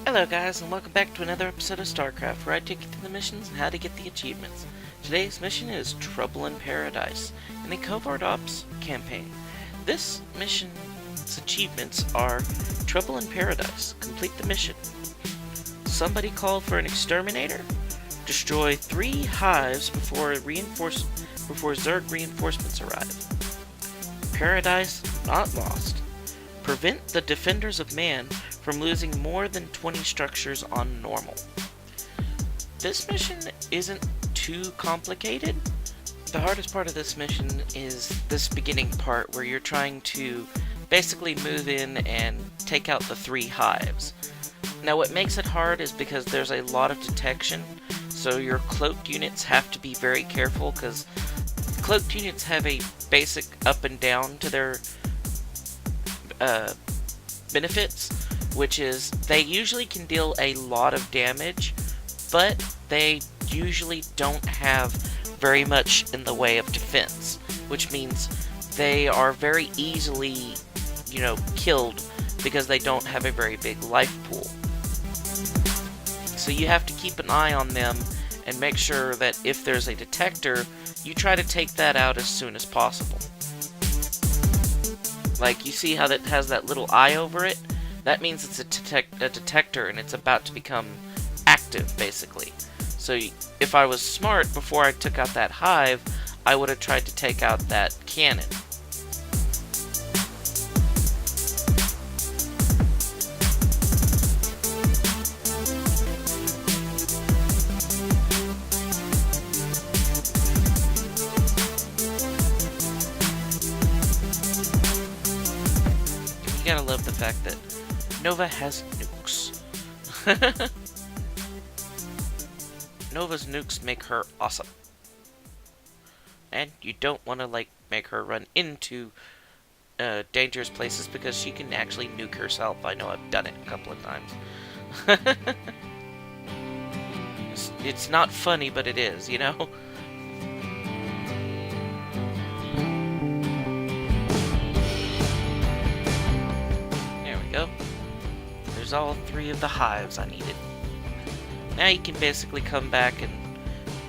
Hello guys, and welcome back to another episode of StarCraft, where I take you through the missions and how to get the achievements. Today's mission is Trouble in Paradise, in the Covert Ops campaign. This mission's achievements are Trouble in Paradise, complete the mission. Somebody called for an exterminator, destroy 3 hives before zerg reinforcements arrive. Paradise not lost. Prevent the defenders of man from losing more than 20 structures on normal. This mission isn't too complicated. The hardest part of this mission is this beginning part where you're trying to basically move in and take out the 3 hives. Now what makes it hard is because there's a lot of detection, so your cloaked units have to be very careful, because cloaked units have a basic up and down to their benefits, which is they usually can deal a lot of damage, but they usually don't have very much in the way of defense, which means they are very easily, killed because they don't have a very big life pool. So you have to keep an eye on them and make sure that if there's a detector, you try to take that out as soon as possible. Like, you see how that has that little eye over it? That means it's a detector and it's about to become active, basically. So if I was smart before I took out that hive, I would have tried to take out that cannon. You gotta love the fact that Nova has nukes. Nova's nukes make her awesome. And you don't want to, make her run into dangerous places, because she can actually nuke herself. I know I've done it a couple of times. It's not funny, but it is, Go. There's all 3 of the hives I needed. Now you can basically come back, and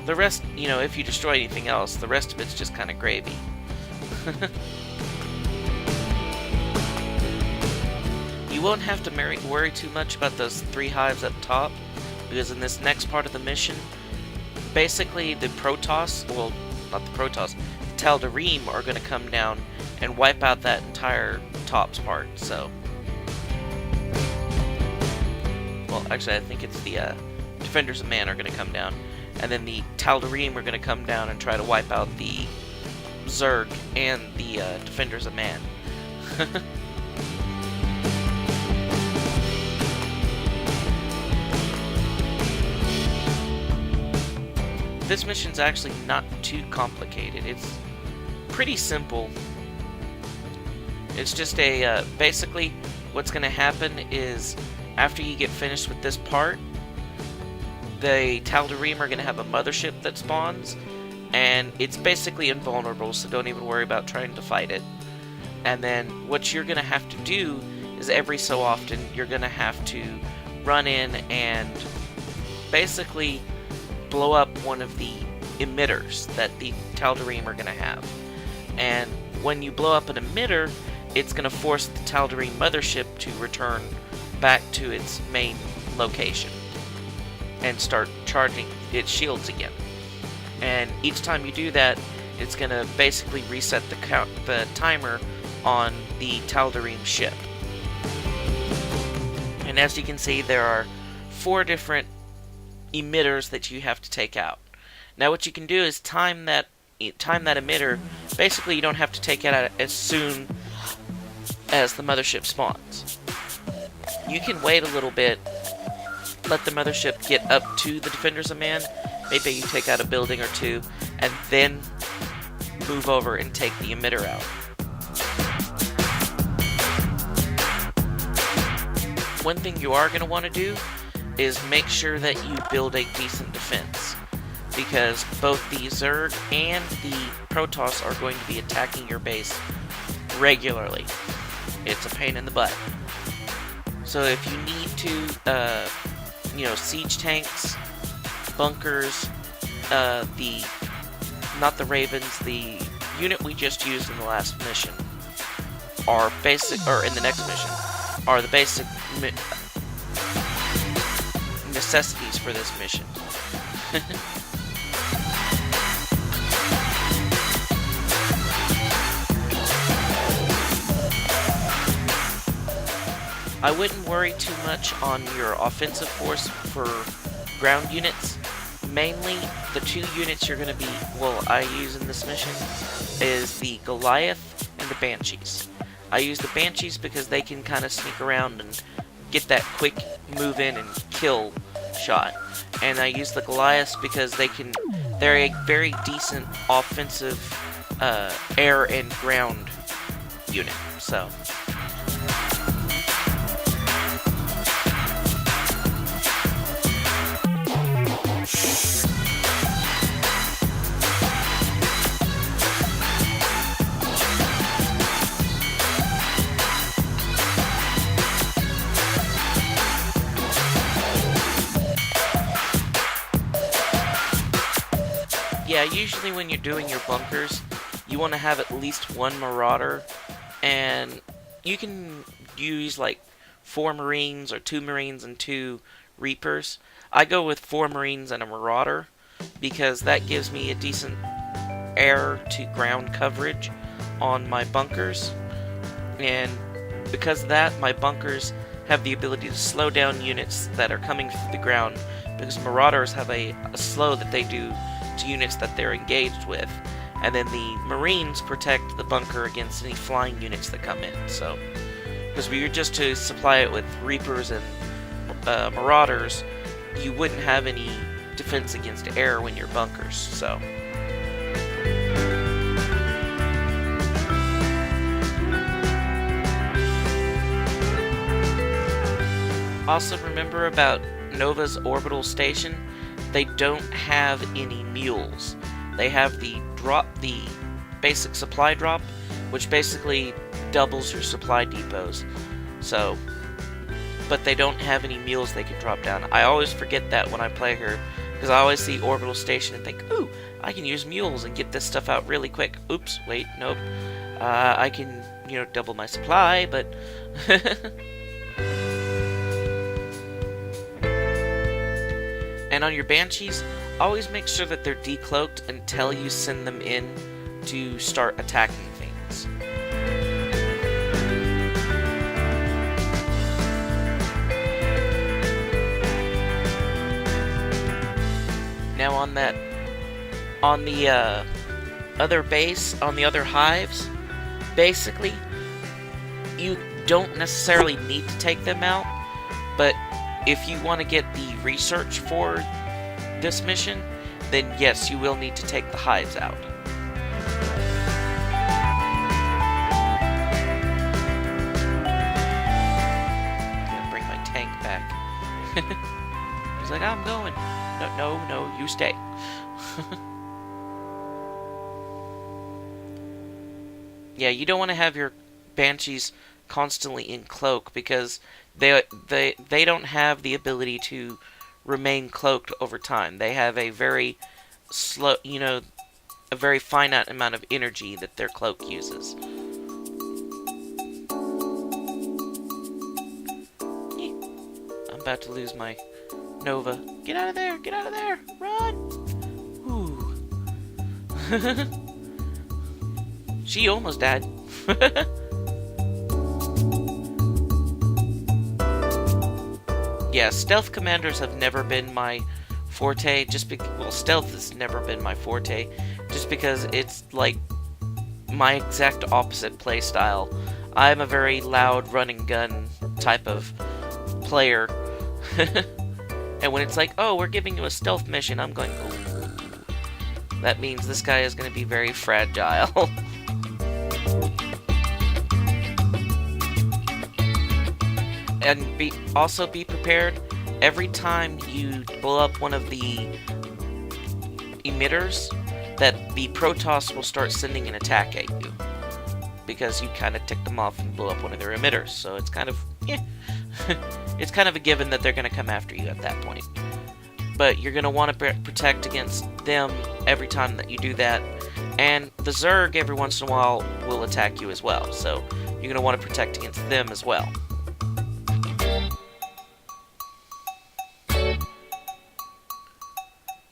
the rest, if you destroy anything else, the rest of it's just kind of gravy. You won't have to worry too much about those 3 hives up top, because in this next part of the mission, basically the protoss, well, not the protoss, the tal'darim are going to come down and wipe out that entire tops part, so... Well, actually, I think it's the Defenders of Man are going to come down, and then the tal'darim are going to come down and try to wipe out the Zerg and the Defenders of Man. This mission's actually not too complicated. It's pretty simple. It's just basically what's going to happen is, after you get finished with this part, the tal'darim are going to have a mothership that spawns, and it's basically invulnerable, so don't even worry about trying to fight it. And then what you're going to have to do is, every so often, you're going to have to run in and basically blow up one of the emitters that the tal'darim are going to have. And when you blow up an emitter, it's going to force the tal'darim mothership to return back to its main location and start charging its shields again. And each time you do that, it's going to basically reset the timer on the tal'darim ship. And as you can see, there are 4 different emitters that you have to take out. Now what you can do is time that emitter. Basically, you don't have to take it out as soon as the mothership spawns. You can wait a little bit, let the mothership get up to the Defenders of Man, maybe you take out a building or 2, and then move over and take the emitter out. One thing you are going to want to do is make sure that you build a decent defense, because both the Zerg and the Protoss are going to be attacking your base regularly. It's a pain in the butt. So if you need to, siege tanks, bunkers, not the Ravens, the unit we just used in the last mission are basic, or in the next mission, are the basic necessities for this mission. I wouldn't worry too much on your offensive force for ground units. Mainly, the two units you're going to be, I use in this mission is the Goliath and the Banshees. I use the Banshees because they can kind of sneak around and get that quick move in and kill shot. And I use the Goliaths because they're a very decent offensive air and ground unit. So. Yeah, usually when you're doing your bunkers, you want to have at least one Marauder, and you can use like 4 Marines or 2 Marines and 2 Reapers. I go with 4 Marines and a Marauder because that gives me a decent air to ground coverage on my bunkers, and because of that, my bunkers have the ability to slow down units that are coming through the ground, because Marauders have a slow that they do to units that they're engaged with, and then the Marines protect the bunker against any flying units that come in. So, because if you're just to supply it with Reapers and Marauders, you wouldn't have any defense against air when you're bunkers. So. Also remember about Nova's orbital station, they don't have any mules. They have the basic supply drop, which basically doubles your supply depots. So, but they don't have any mules they can drop down. I always forget that when I play her, because I always see orbital station and think, ooh, I can use mules and get this stuff out really quick. Oops, wait, nope. I can, double my supply, but... And on your Banshees, always make sure that they're decloaked until you send them in to start attacking things. Now on the other base, on the other hives, basically, you don't necessarily need to take them out, but if you want to get the research for this mission, then yes, you will need to take the hives out. I'm gonna bring my tank back. He's like, I'm going. No, you stay. Yeah, you don't want to have your Banshees constantly in cloak, because they don't have the ability to remain cloaked over time. They have a very slow, a very finite amount of energy that their cloak uses. I'm about to lose my Nova. Get out of there! Get out of there! Run! Ooh. She almost died. Yeah, stealth commanders have never been my forte, stealth has never been my forte, just because it's like my exact opposite playstyle. I'm a very loud run and gun type of player. And when it's like, oh, we're giving you a stealth mission, I'm going, ooh. That means this guy is going to be very fragile. And also be prepared, every time you blow up one of the emitters, that the protoss will start sending an attack at you. Because you kind of ticked them off and blew up one of their emitters, so it's kind of, it's kind of a given that they're going to come after you at that point. But you're going to want to protect against them every time that you do that. And the zerg every once in a while will attack you as well, so you're going to want to protect against them as well.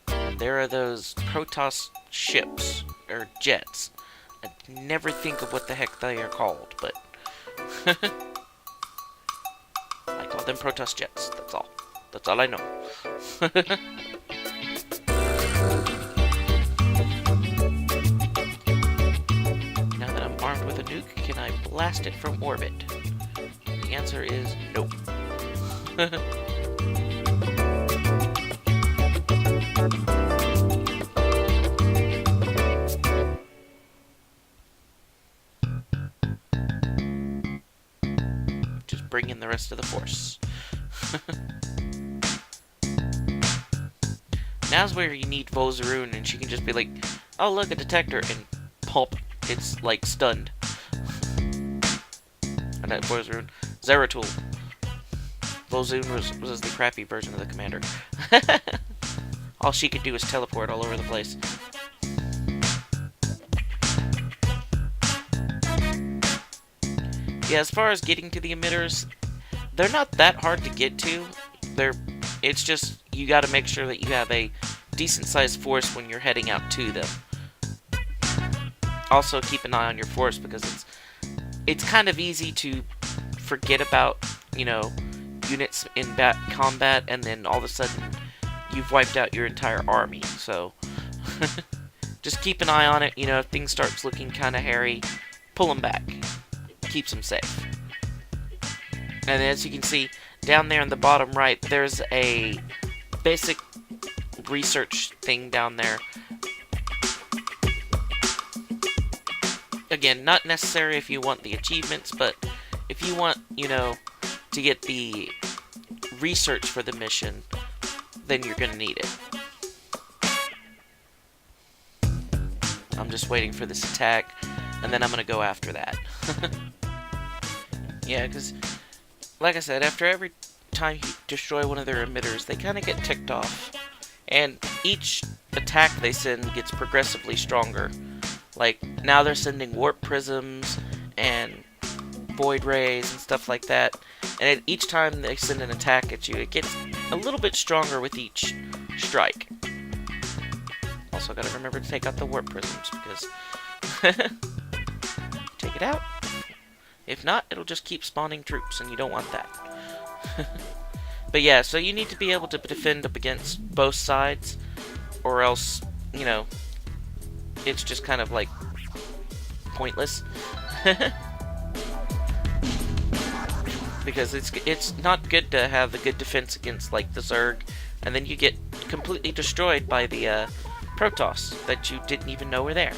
And there are those protoss ships, or jets. I never think of what the heck they are called, but I call them protoss jets, that's all. That's all I know. Now that I'm armed with a nuke, can I blast it from orbit? The answer is no. Just bring in the rest of the force. Now's where you need Volzaroon, and she can just be like, oh look, a detector, and pulp, it's like stunned. And that Volzaroon, Zeratul. Volzaroon was the crappy version of the commander. All she could do was teleport all over the place. Yeah, as far as getting to the emitters, they're not that hard to get to. It's just, you gotta make sure that you have a decent-sized force when you're heading out to them. Also, keep an eye on your force, because it's kind of easy to forget about, you know, units in combat, and then all of a sudden, you've wiped out your entire army, so just keep an eye on it. You know, if things start looking kind of hairy, pull them back. Keeps them safe. And as you can see, down there in the bottom right, there's a basic research thing down there. Again, not necessary if you want the achievements, but if you want, you know, to get the research for the mission, then you're gonna need it. I'm just waiting for this attack, and then I'm gonna go after that. Yeah, because, like I said, after every time you destroy one of their emitters, they kind of get ticked off. And each attack they send gets progressively stronger. Like, now they're sending warp prisms and void rays and stuff like that. And each time they send an attack at you, it gets a little bit stronger with each strike. Also, gotta remember to take out the warp prisms, because take it out. If not, it'll just keep spawning troops, and you don't want that. But yeah, so you need to be able to defend up against both sides, or else, you know, it's just kind of like pointless. Because it's not good to have a good defense against, like, the Zerg, and then you get completely destroyed by the protoss that you didn't even know were there.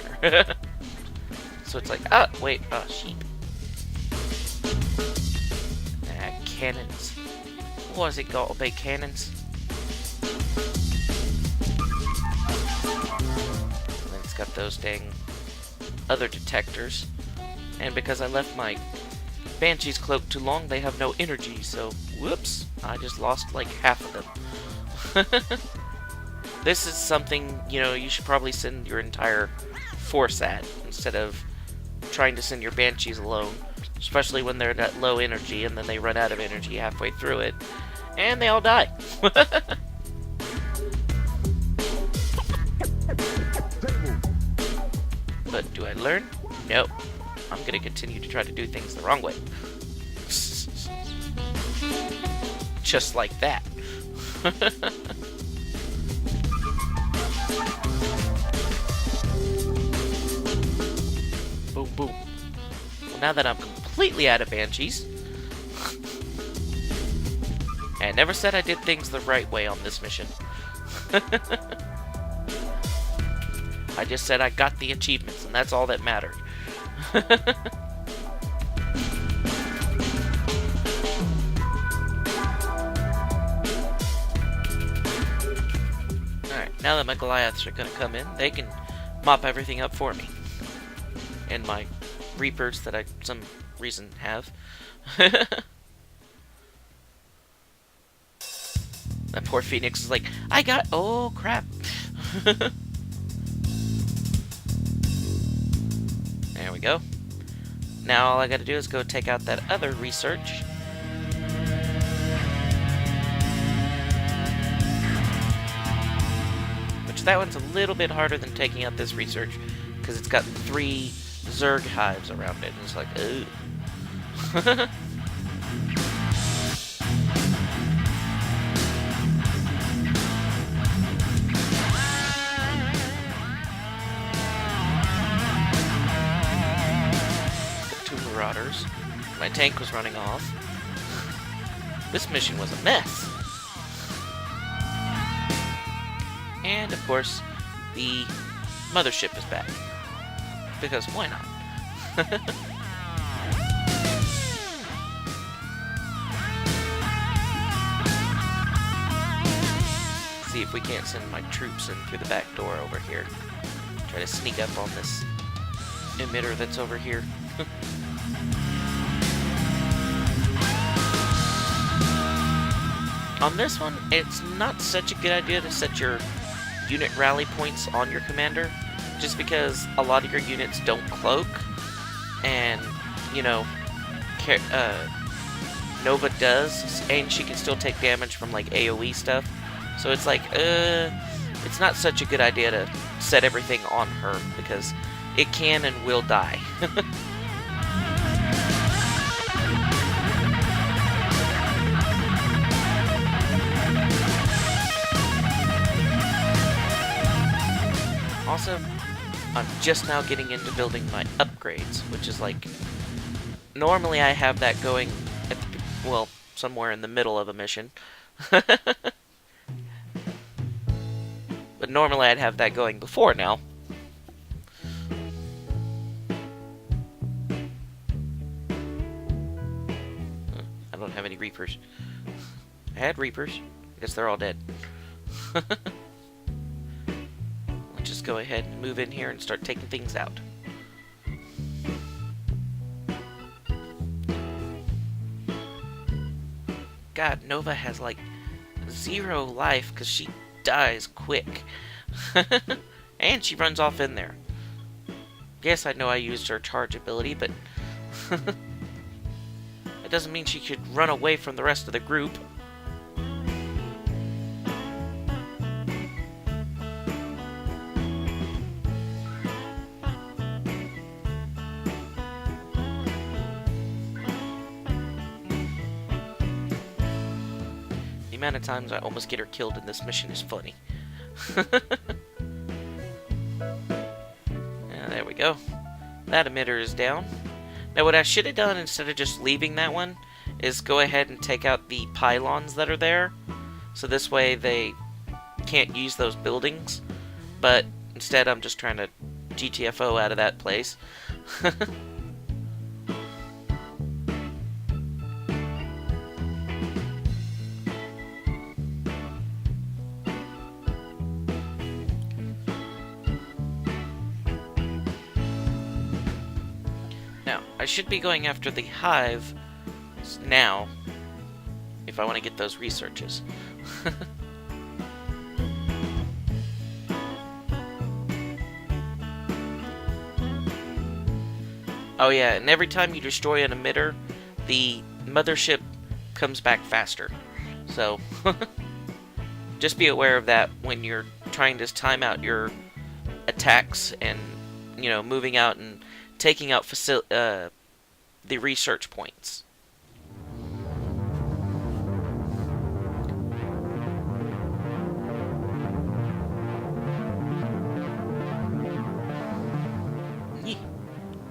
So it's like, ah, wait, oh, sheep. Cannons. What has it got about cannons? And then it's got those dang other detectors. And because I left my Banshee's cloak too long, they have no energy, so whoops, I just lost like half of them. This is something, you know, you should probably send your entire force at, instead of trying to send your Banshees alone. Especially when they're at low energy, and then they run out of energy halfway through it, and they all die. But do I learn? No. I'm gonna continue to try to do things the wrong way. Just like that. Boom, boom. Well, now that I'm completely out of Banshees, I never said I did things the right way on this mission. I just said I got the achievements, and that's all that mattered. Alright, now that my Goliaths are gonna come in, they can mop everything up for me. And my Reapers that I, some reason, have. That poor Phoenix is like, oh crap. There we go. Now all I gotta do is go take out that other research. Which that one's a little bit harder than taking out this research, because it's got 3 zerg hives around it. And it's like, ooh. Marauders. My tank was running off. This mission was a mess. And of course, the mothership is back. Because why not? See if we can't send my troops in through the back door over here. Try to sneak up on this emitter that's over here. On this one, it's not such a good idea to set your unit rally points on your commander, just because a lot of your units don't cloak, and, you know, Nova does, and she can still take damage from, like, AoE stuff. So it's like, it's not such a good idea to set everything on her, because it can and will die. Also, I'm just now getting into building my upgrades, which is like, normally I have that going at the, well, somewhere in the middle of a mission. But normally I'd have that going before now. I don't have any Reapers. I had Reapers. I guess they're all dead. Just go ahead and move in here and start taking things out. God, Nova has like 0 life because she dies quick. And she runs off in there. Yes, I know I used her charge ability, but it doesn't mean she should run away from the rest of the group. The amount of times I almost get her killed in this mission is funny. There we go. That emitter is down. Now what I should have done instead of just leaving that one is go ahead and take out the pylons that are there. So this way they can't use those buildings. But instead I'm just trying to GTFO out of that place. Now, I should be going after the hive now, if I want to get those researches. Oh yeah, and every time you destroy an emitter, the mothership comes back faster. So, just be aware of that when you're trying to time out your attacks and, you know, moving out and taking out the research points.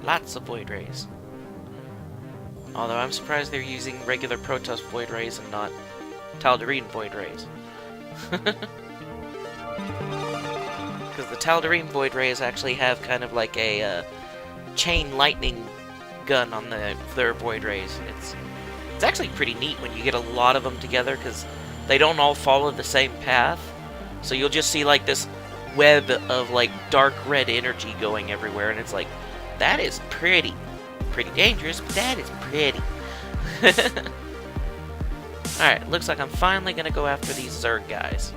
Lots of void rays. Although I'm surprised they're using regular protoss void rays and not Tal'Darim void rays. Because the Tal'Darim void rays actually have kind of like a chain lightning gun on their void rays. It's actually pretty neat when you get a lot of them together, because they don't all follow the same path. So you'll just see like this web of like dark red energy going everywhere, and it's like, that is pretty dangerous, but that is pretty. Alright, looks like I'm finally gonna go after these zerg guys.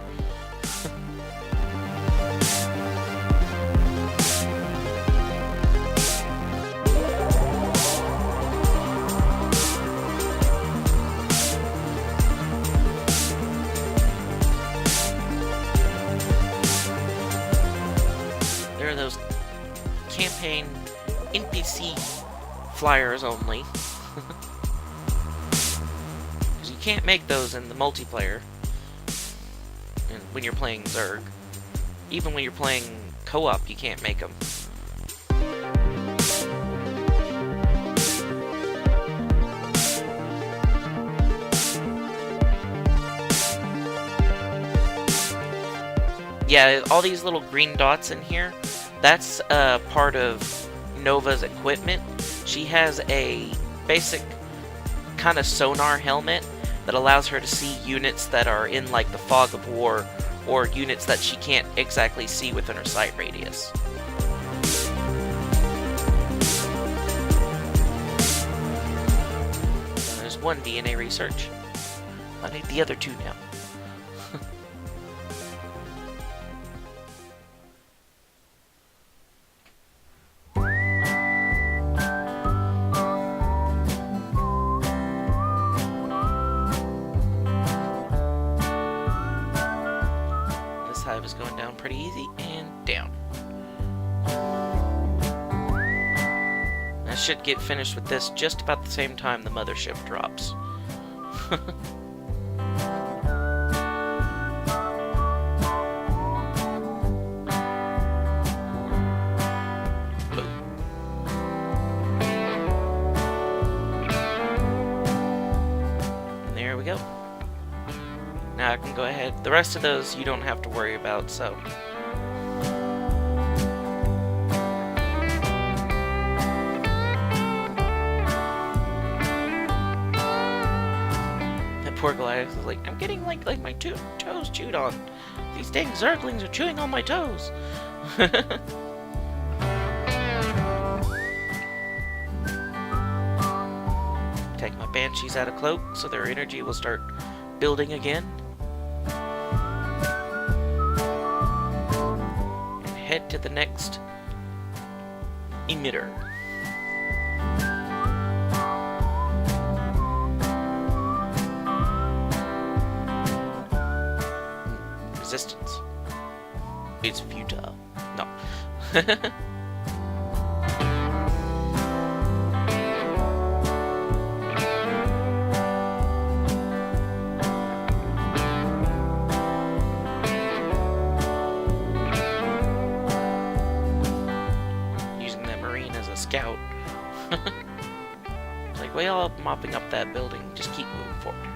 There are those campaign NPC flyers only. Because you can't make those in the multiplayer. And when you're playing Zerg. Even when you're playing co-op, you can't make them. Yeah, all these little green dots in here, that's part of Nova's equipment. She has a basic kind of sonar helmet that allows her to see units that are in like the fog of war, or units that she can't exactly see within her sight radius. There's one DNA research. I need the other two now. Is going down pretty easy, and down. I should get finished with this just about the same time the mothership drops. And there we go. Now I can go ahead. The rest of those you don't have to worry about, so. That poor Goliath is like, I'm getting like my toes chewed on. These dang zerglings are chewing on my toes. Take my banshees out of cloak so their energy will start building again. Head to the next emitter. Resistance. It's futile. No. Scout. It's like, well, mopping up that building, just keep moving forward.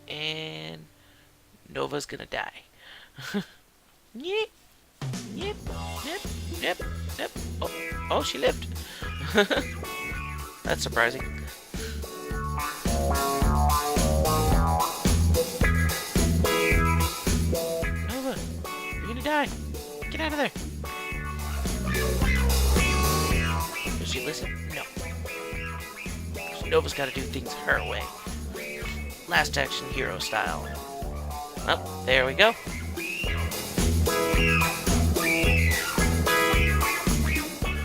And Nova's gonna die. Yep. Yep. Yep. Yep. Yep. Oh, she lived. That's surprising. Nova, you're gonna die. Get out of there. Does she listen? No. Nova's gotta do things her way. Last action hero style. Oh, there we go.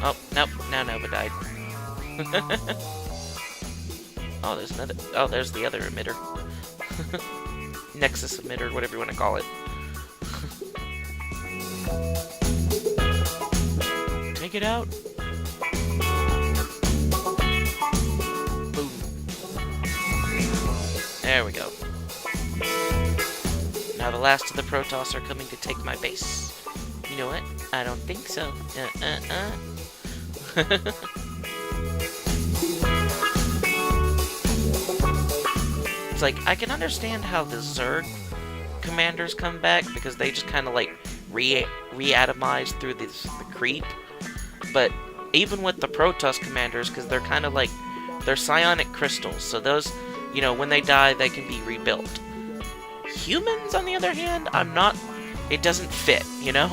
Oh, nope. Now Nova died. Oh, there's another. Oh, there's the other emitter. Nexus emitter, whatever you want to call it. Take it out. Boom. There we go. Now the last of the protoss are coming to take my base. You know what? I don't think so. It's like, I can understand how the Zerg commanders come back, because they just kind of like re-atomize through the creep. But even with the Protoss commanders, because they're kind of like, they're psionic crystals, so those, you know, when they die, they can be rebuilt. Humans, on the other hand, I'm not... It doesn't fit, you know?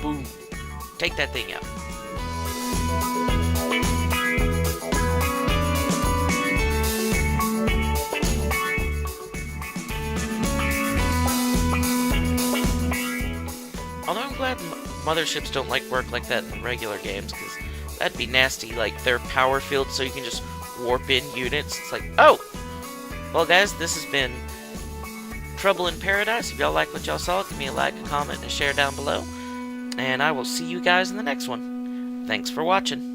Boom. Take that thing out. Although I'm glad motherships don't work like that in regular games, because that'd be nasty, like their power field so you can just warp in units. It's like, oh! Well guys, this has been Trouble in Paradise. If y'all like what y'all saw, give me a like, a comment, and a share down below. And I will see you guys in the next one. Thanks for watching.